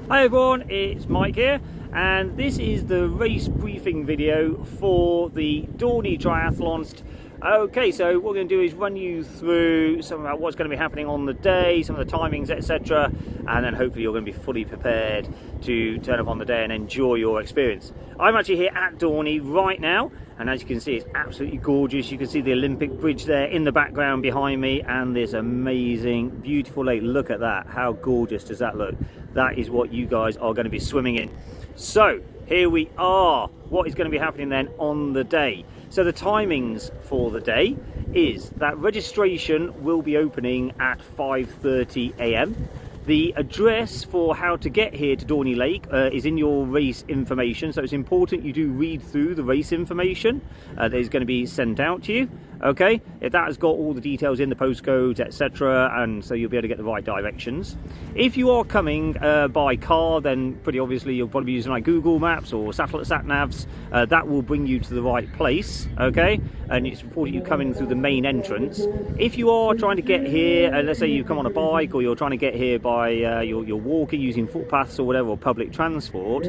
Hi everyone, it's Mike here, and this is the race briefing video for the Dorney Triathlon. Okay, so what we're going to do is run you through some about what's going to be happening on the day, some of the timings, etc., and then hopefully you're going to be fully prepared to turn up on the day and enjoy your experience. I'm actually here at Dorney right now, and as you can see, it's absolutely gorgeous. You can see the Olympic Bridge there in the background behind me, and this amazing, beautiful lake. Look at that. How gorgeous does that look? That is what you guys are going to be swimming in. So here we are. What is going to be happening then on the day? So the timings for the day is that registration will be opening at 5:30 a.m. The address for how to get here to Dorney Lake is in your race information, so it's important you do read through the race information that is going to be sent out to you. Okay, if that has got all the details in the postcodes, etc., and so you'll be able to get the right directions. If you are coming by car, then pretty obviously you'll probably be using like Google Maps or satellite sat navs. That will bring you to the right place. Okay, and it's important you come in through the main entrance. If you are trying to get here, let's say you come on a bike, or you're trying to get here by you're walking using footpaths or whatever, or public transport,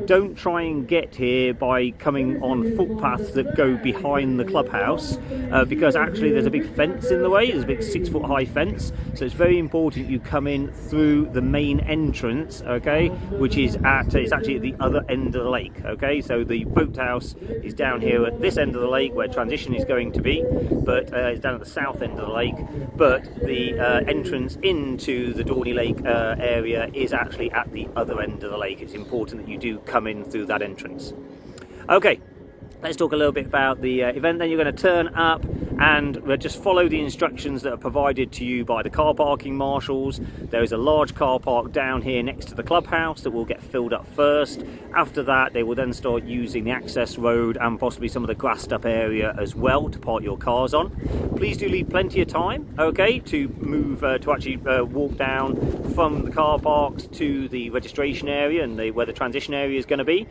don't try and get here by coming on footpaths that go behind the clubhouse. Because actually there's a big fence in the way. There's a big 6-foot high fence, so it's very important you come in through the main entrance, okay, which is it's actually at the other end of the lake. Okay, so the boathouse is down here at this end of the lake where transition is going to be, but it's down at the south end of the lake, but the entrance into the Dorney Lake area is actually at the other end of the lake. It's important that you do come in through that entrance. Okay, let's talk a little bit about the event. Then you're going to turn up and just follow the instructions that are provided to you by the car parking marshals. There is a large car park down here next to the clubhouse that will get filled up first. After that, they will then start using the access road and possibly some of the grassed up area as well to park your cars on. Please do leave plenty of time, okay, to move to actually walk down from the car parks to the registration area and where the transition area is going to be.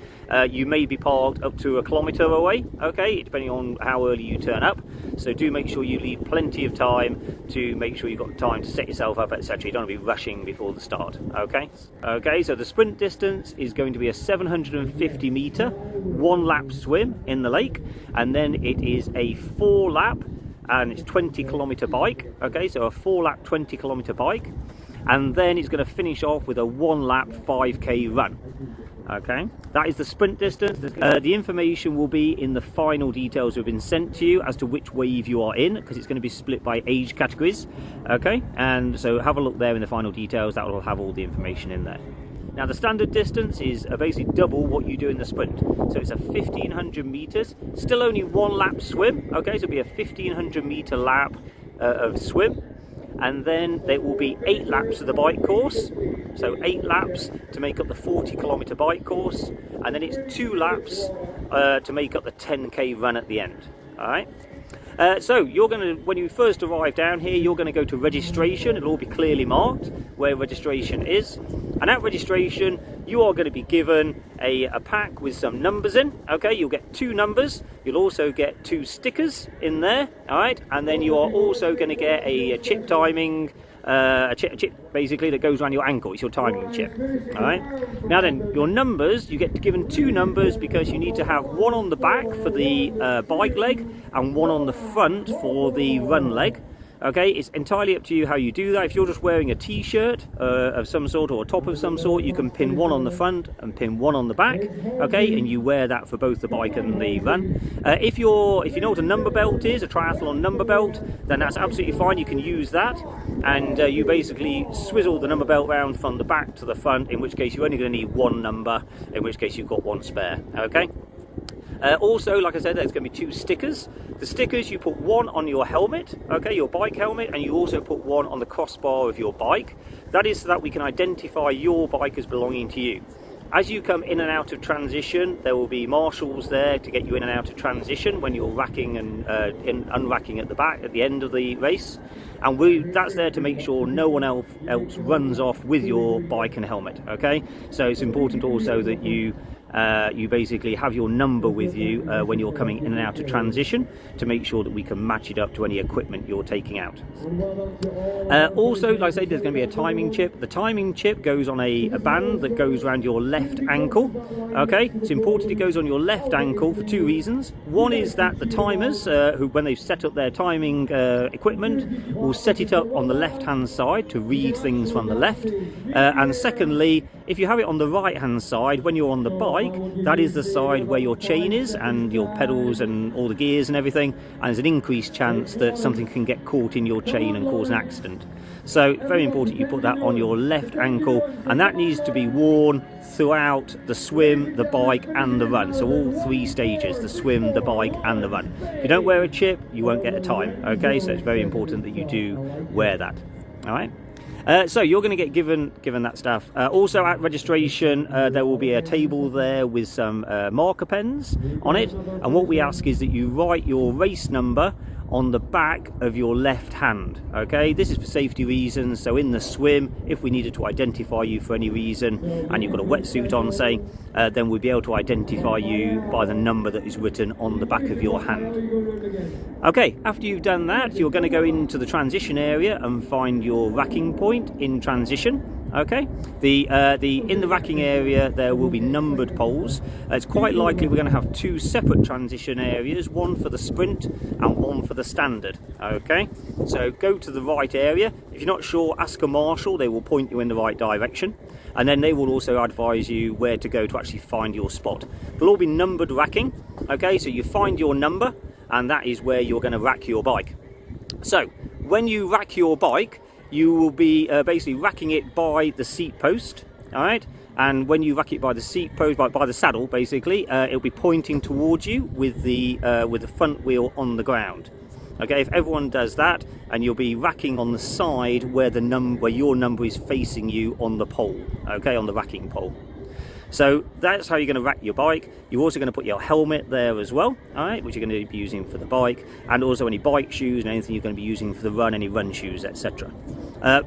You may be parked up to 1 kilometre away, okay, depending on how early you turn up. So do make sure you leave plenty of time to make sure you've got time to set yourself up, etc. You don't want to be rushing before the start. Okay, so the sprint distance is going to be a 750 metre 1-lap swim in the lake, and then it is a 4-lap and it's 20-kilometre bike. Okay, so a 4-lap 20-kilometre bike, and then it's going to finish off with a 1-lap 5k run. Okay, that is the sprint distance. The information will be in the final details that have been sent to you as to which wave you are in, because it's going to be split by age categories. Okay, and so have a look there in the final details. That will have all the information in there. Now the standard distance is basically double what you do in the sprint. So it's a 1500 meters, still only 1-lap swim. Okay, so it'll be a 1500 meter lap of swim. And then there will be 8 laps of the bike course, so 8 laps to make up the 40-kilometre bike course, and then it's 2 laps to make up the 10k run at the end. All right. So you're going to, when you first arrive down here, you're going to go to registration. It'll all be clearly marked where registration is, and at registration you are going to be given a pack with some numbers in. Okay, you'll get 2 numbers. You'll also get 2 stickers in there. All right, and then you are also going to get a chip timing. A chip basically that goes around your ankle. It's your timing chip. All right. Now then, your numbers, you get given 2 numbers because you need to have one on the back for the bike leg and one on the front for the run leg. Okay, it's entirely up to you how you do that. If you're just wearing a t-shirt of some sort or a top of some sort, you can pin one on the front and pin one on the back. Okay, and you wear that for both the bike and the run. If you know what a number belt is, a triathlon number belt, then that's absolutely fine. You can use that, and you basically swizzle the number belt round from the back to the front, in which case you're only going to need 1 number, in which case you've got 1 spare. Okay. Also, like I said, there's going to be 2 stickers. The stickers, you put one on your helmet, okay, your bike helmet, and you also put one on the crossbar of your bike. That is so that we can identify your bike as belonging to you. As you come in and out of transition, there will be marshals there to get you in and out of transition when you're racking and unracking at the back at the end of the race. And that's there to make sure no one else runs off with your bike and helmet. Okay, so it's important also that you you basically have your number with you when you're coming in and out of transition, to make sure that we can match it up to any equipment you're taking out. Also, like I say, there's going to be a timing chip. The timing chip goes on a band that goes around your left ankle. Okay, it's important it goes on your left ankle for two reasons. One is that the timers, who when they've set up their timing equipment, will set it up on the left hand side to read things from the left. And secondly, if you have it on the right hand side when you're on the bike, that is the side where your chain is and your pedals and all the gears and everything, and there's an increased chance that something can get caught in your chain and cause an accident. So very important you put that on your left ankle, and that needs to be worn throughout the swim, the bike and the run. So all three stages: the swim, the bike and the run. If you don't wear a chip, you won't get a time. Okay, so it's very important that you do wear that. All right. So you're going to get given that stuff. Also at registration, there will be a table there with some marker pens on it, and what we ask is that you write your race number on the back of your left hand. Okay, this is for safety reasons. So in the swim, if we needed to identify you for any reason and you've got a wetsuit on, say, then we'll be able to identify you by the number that is written on the back of your hand. Okay, after you've done that, you're going to go into the transition area and find your racking point in transition. Okay, in the racking area there will be numbered poles. It's quite likely we're going to have two separate transition areas, one for the sprint and one for the standard. Okay, so go to the right area. If you're not sure, ask a marshal, they will point you in the right direction, and then they will also advise you where to go to actually find your spot. There'll all be numbered racking. Okay, so you find your number, and that is where you're going to rack your bike. So when you rack your bike, you will be basically racking it by the seat post. All right, and when you rack it by the seat post, by the saddle, basically, it'll be pointing towards you with the front wheel on the ground. Okay, if everyone does that, and you'll be racking on the side where your number is facing you on the pole. Okay, on the racking pole. So that's how you're going to rack your bike. You're also going to put your helmet there as well, all right, which you're going to be using for the bike, and also any bike shoes and anything you're going to be using for the run, any run shoes, etc.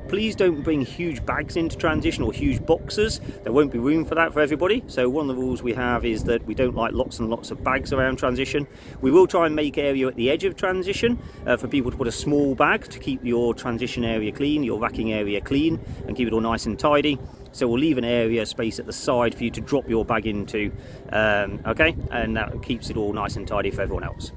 Please don't bring huge bags into transition or huge boxes. There won't be room for that for everybody. So one of the rules we have is that we don't like lots and lots of bags around transition. We will try and make area at the edge of transition for people to put a small bag to keep your transition area clean, your racking area clean, and keep it all nice and tidy. So we'll leave an area space at the side for you to drop your bag into, okay, and that keeps it all nice and tidy for everyone else.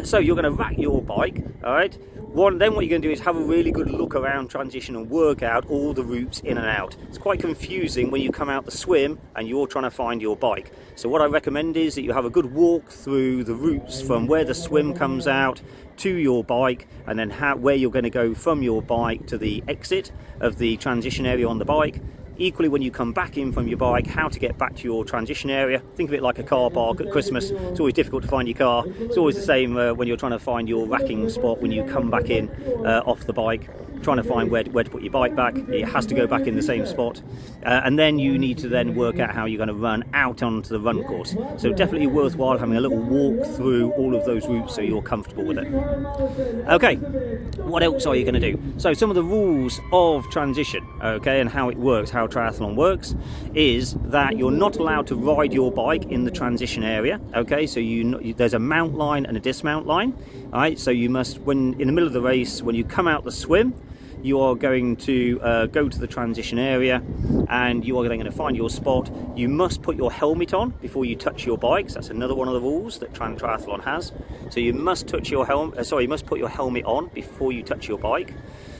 So you're going to rack your bike, all right. Then what you're going to do is have a really good look around transition and work out all the routes in and out. It's quite confusing when you come out the swim and you're trying to find your bike. So what I recommend is that you have a good walk through the routes from where the swim comes out to your bike, and then where you're going to go from your bike to the exit of the transition area on the bike. Equally, when you come back in from your bike, how to get back to your transition area. Think of it like a car park at Christmas. It's always difficult to find your car. It's always the same when you're trying to find your racking spot when you come back in off the bike, trying to find where to put your bike back. It has to go back in the same spot, and then you need to then work out how you're going to run out onto the run course. So definitely worthwhile having a little walk through all of those routes so you're comfortable with it. Okay, what else are you going to do? So some of the rules of transition, okay, and how it works, how triathlon works, is that you're not allowed to ride your bike in the transition area. Okay, so there's a mount line and a dismount line. All right, so you must, when in the middle of the race, when you come out the swim, you are going to go to the transition area, and you are then going to find your spot. You must put your helmet on before you touch your bikes. That's another one of the rules that triathlon has. So you must touch your you must put your helmet on before you touch your bike.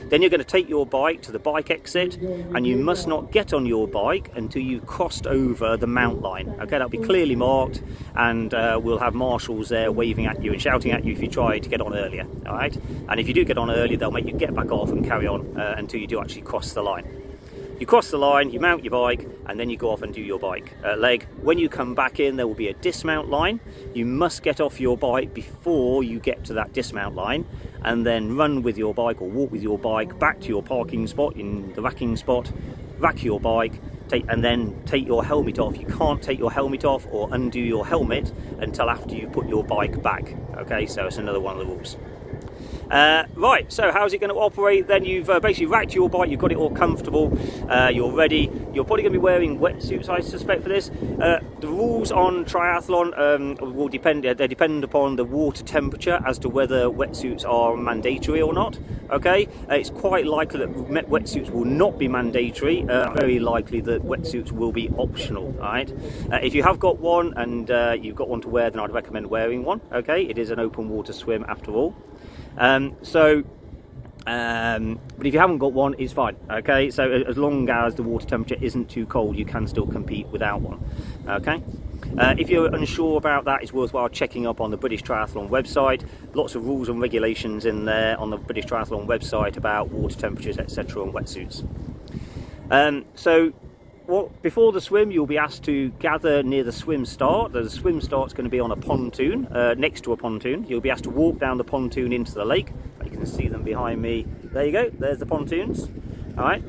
Then you're going to take your bike to the bike exit, and you must not get on your bike until you've crossed over the mount line. Okay, that'll be clearly marked, and we'll have marshals there waving at you and shouting at you if you try to get on earlier. All right, and if you do get on earlier, they'll make you get back off and carry on until you do actually cross the line. You cross the line, you mount your bike, and then you go off and do your bike leg. When you come back in, there will be a dismount line. You must get off your bike before you get to that dismount line, and then run with your bike or walk with your bike back to your parking spot in the racking spot, rack your bike, and then take your helmet off. You can't take your helmet off or undo your helmet until after you put your bike back. Okay, so it's another one of the rules. Right, so how's it going to operate? Then you've basically racked your bike, you've got it all comfortable, you're ready. You're probably going to be wearing wetsuits, I suspect, for this. The rules on triathlon will depend. They depend upon the water temperature as to whether wetsuits are mandatory or not. Okay, it's quite likely that wetsuits will not be mandatory. Very likely that wetsuits will be optional. All right. If you have got one and you've got one to wear, then I'd recommend wearing one. Okay, it is an open water swim after all. But if you haven't got one, it's fine. Okay, so as long as the water temperature isn't too cold, you can still compete without one. Okay, if you're unsure about that, it's worthwhile checking up on the British Triathlon website. Lots of rules and regulations in there on the British Triathlon website about water temperatures, etc., and wetsuits. Before the swim, you'll be asked to gather near the swim start. The swim start's going to be on a pontoon, next to a pontoon. You'll be asked to walk down the pontoon into the lake. You can see them behind me. There you go, there's the pontoons. All right.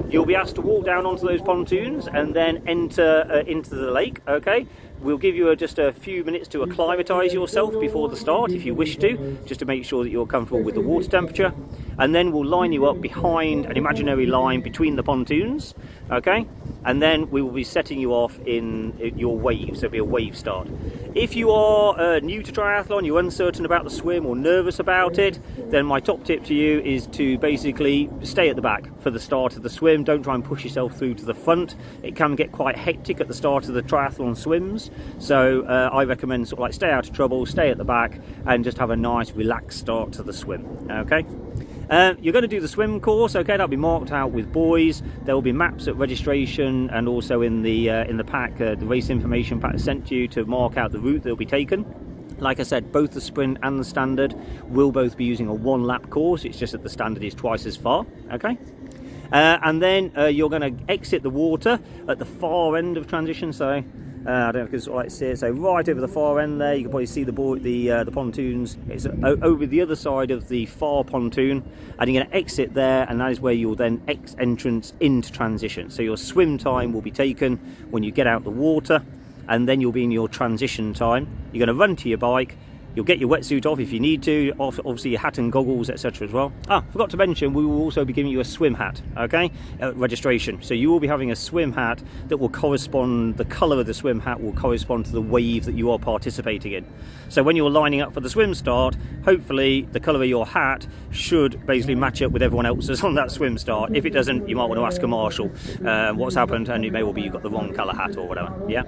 You'll be asked to walk down onto those pontoons and then enter into the lake. Okay. We'll give you just a few minutes to acclimatise yourself before the start, if you wish to, just to make sure that you're comfortable with the water temperature. And then we'll line you up behind an imaginary line between the pontoons. Okay. And then we will be setting you off in your wave, so it'll be a wave start. If you are new to triathlon, you're uncertain about the swim or nervous about it, then my top tip to you is to basically stay at the back for the start of the swim. Don't try and push yourself through to the front. It can get quite hectic at the start of the triathlon swims, so I recommend sort of like stay out of trouble, stay at the back, and just have a nice relaxed start to the swim. Okay. You're going to do the swim course, okay? That'll be marked out with buoys. There will be maps at registration and also in the pack, the race information pack sent to you to mark out the route that will be taken. Like I said, both the sprint and the standard will both be using a 1-lap course. It's just that the standard is twice as far, okay? And then you're going to exit the water at the far end of transition. So I don't know if you can sort of like see it. So right over the far end there, you can probably see the pontoons. It's over the other side of the far pontoon, and you're going to exit there, and that is where you'll then entrance into transition. So your swim time will be taken when you get out the water, and then you'll be in your transition time. You're going to run to your bike. You'll get your wetsuit off if you need to, obviously your hat and goggles, etc. as well. Forgot to mention, we will also be giving you a swim hat, okay, at registration. So you will be having a swim hat that will correspond, the colour of the swim hat will correspond to the wave that you are participating in. So when you're lining up for the swim start, hopefully the colour of your hat should basically match up with everyone else's on that swim start. If it doesn't, you might want to ask a marshal what's happened, and it may well be you've got the wrong colour hat or whatever, yeah.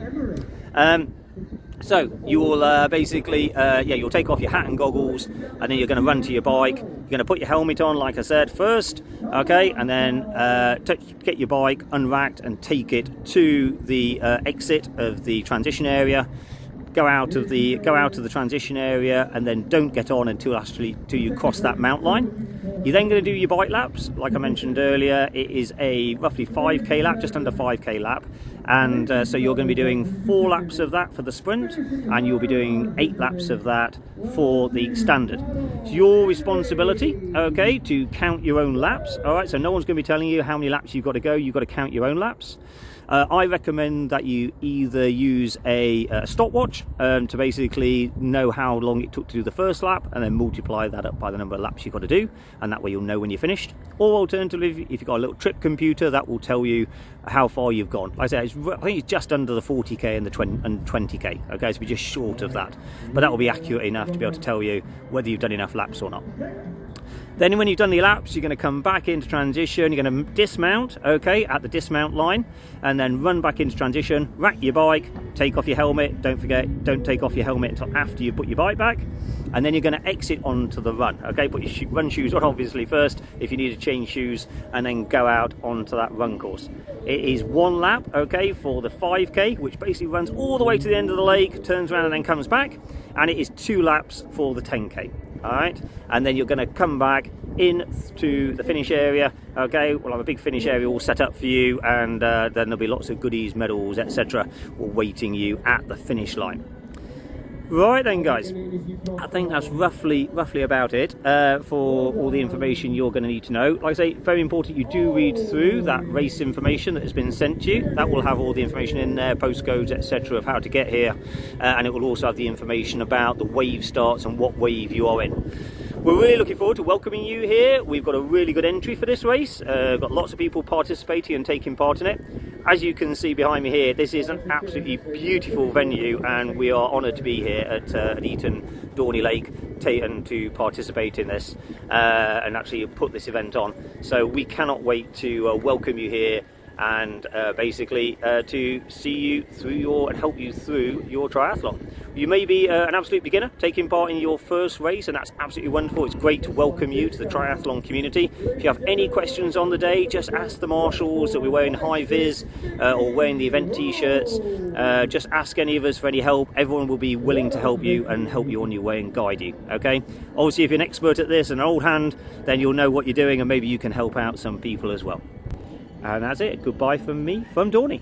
So you will basically, you'll take off your hat and goggles, and then you're going to run to your bike. You're going to put your helmet on, like I said, first, okay, and then get your bike unracked and take it to the exit of the transition area. Go out of the transition area, and then don't get on until you cross that mount line. You're then going to do your bike laps. Like I mentioned earlier, it is a roughly 5k lap, just under 5k lap, and so you're going to be doing 4 laps of that for the sprint, and you'll be doing 8 laps of that for the standard. It's your responsibility, okay, to count your own laps. All right, so no one's going to be telling you how many laps you've got to go. You've got to count your own laps. I recommend that you either use a stopwatch to basically know how long it took to do the first lap, and then multiply that up by the number of laps you've got to do, and that way you'll know when you're finished. Or alternatively, if you've got a little trip computer, that will tell you how far you've gone. Like I say, I think it's just under the 40k and the 20k, okay, so we're just short of that, but that will be accurate enough to be able to tell you whether you've done enough laps or not. Then when you've done the laps, you're going to come back into transition, you're going to dismount, okay, at the dismount line, and then run back into transition, rack your bike, take off your helmet. Don't forget, don't take off your helmet until after you put your bike back, and then you're going to exit onto the run, okay, put your run shoes on obviously first if you need to change shoes, and then go out onto that run course. It is 1 lap, okay, for the 5k, which basically runs all the way to the end of the lake, turns around and then comes back, and it is 2 laps for the 10k. All right, and then you're going to come back in to the finish area. Okay, we'll have a big finish area all set up for you, and then there'll be lots of goodies, medals, etc. awaiting you at the finish line. Right then, guys, I think that's roughly about it for all the information you're going to need to know. Like I say, very important you do read through that race information that has been sent to you. That will have all the information in there, postcodes, etc. of how to get here, and it will also have the information about the wave starts and what wave you are in. we're really looking forward to welcoming you here. We've got a really good entry for this race. Got lots of people participating and taking part in it. As you can see behind me here, this is an absolutely beautiful venue, and we are honoured to be here at Eton Dorney Lake and to participate in this and actually put this event on. So we cannot wait to welcome you here and basically to see you through and help you through your triathlon. You may be an absolute beginner taking part in your first race, and that's absolutely wonderful. It's great to welcome you to the triathlon community. If you have any questions on the day, just ask the marshals that we're wearing high vis or wearing the event t-shirts. Just ask any of us for any help. Everyone will be willing to help you and help you on your way and guide you. Okay, obviously if you're an expert at this, an old hand, then you'll know what you're doing, and maybe you can help out some people as well. And that's it. Goodbye from me from Dorney.